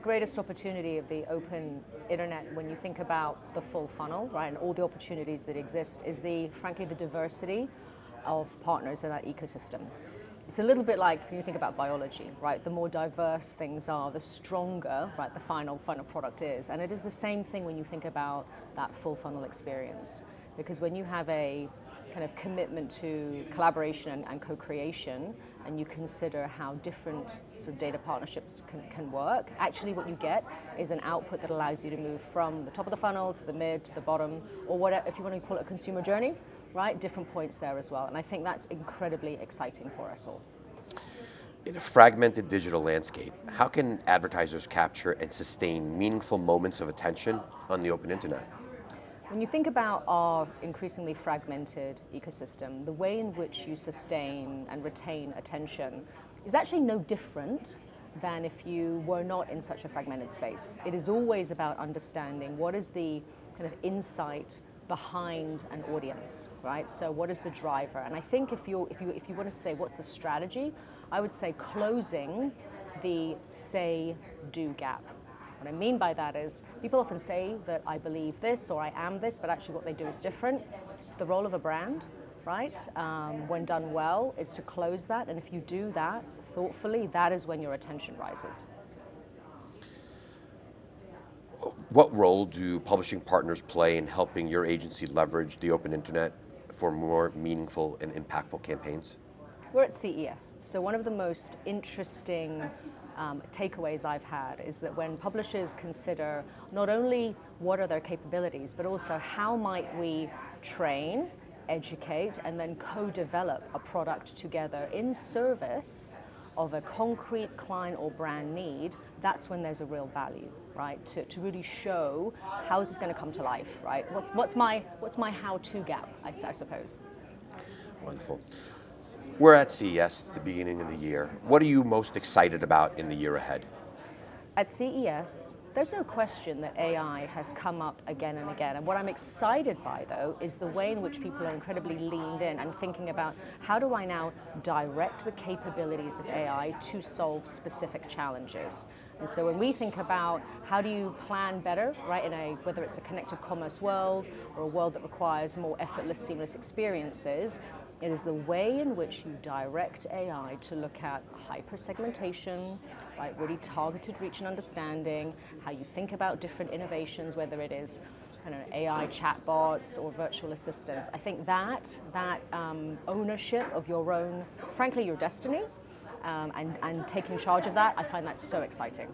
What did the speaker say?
greatest opportunity of the open internet when you think about the full funnel, right, and all the opportunities that exist is frankly, the diversity of partners in that ecosystem. It's a little bit like when you think about biology, right? The more diverse things are, the stronger, right, the final product is. And it is the same thing when you think about that full funnel experience. Because when you have a kind of commitment to collaboration and co-creation, and you consider how different sort of data partnerships can work, actually what you get is an output that allows you to move from the top of the funnel to the mid, to the bottom, or whatever, if you want to call it a consumer journey, right? Different points there as well. And I think that's incredibly exciting for us all. In a fragmented digital landscape, how can advertisers capture and sustain meaningful moments of attention on the open internet? When you think about our increasingly fragmented ecosystem, the way in which you sustain and retain attention is actually no different than if you were not in such a fragmented space. It is always about understanding what is the kind of insight behind an audience, right? So what is the driver? And I think if you want to say what's the strategy, I would say closing the say-do gap. What I mean by that is people often say that I believe this or I am this, but actually what they do is different. The role of a brand, right, when done well, is to close that. And if you do that thoughtfully, that is when your attention rises. What role do publishing partners play in helping your agency leverage the open internet for more meaningful and impactful campaigns? We're at CES, so one of the most interesting takeaways I've had is that when publishers consider not only what are their capabilities, but also how might we train, educate, and then co-develop a product together in service of a concrete client or brand need, that's when there's a real value, right? To really show how is this going to come to life, right? What's my how-to gap, I suppose. Wonderful. We're at CES at the beginning of the year. What are you most excited about in the year ahead? At CES, there's no question that AI has come up again and again. And what I'm excited by, though, is the way in which people are incredibly leaned in and thinking about how do I now direct the capabilities of AI to solve specific challenges. And so when we think about how do you plan better, right, whether it's a connected commerce world or a world that requires more effortless, seamless experiences, it is the way in which you direct AI to look at hyper-segmentation, right, really targeted reach and understanding, how you think about different innovations, whether it is AI chatbots or virtual assistants. I think that ownership of your own, frankly, your destiny, and taking charge of that, I find that so exciting.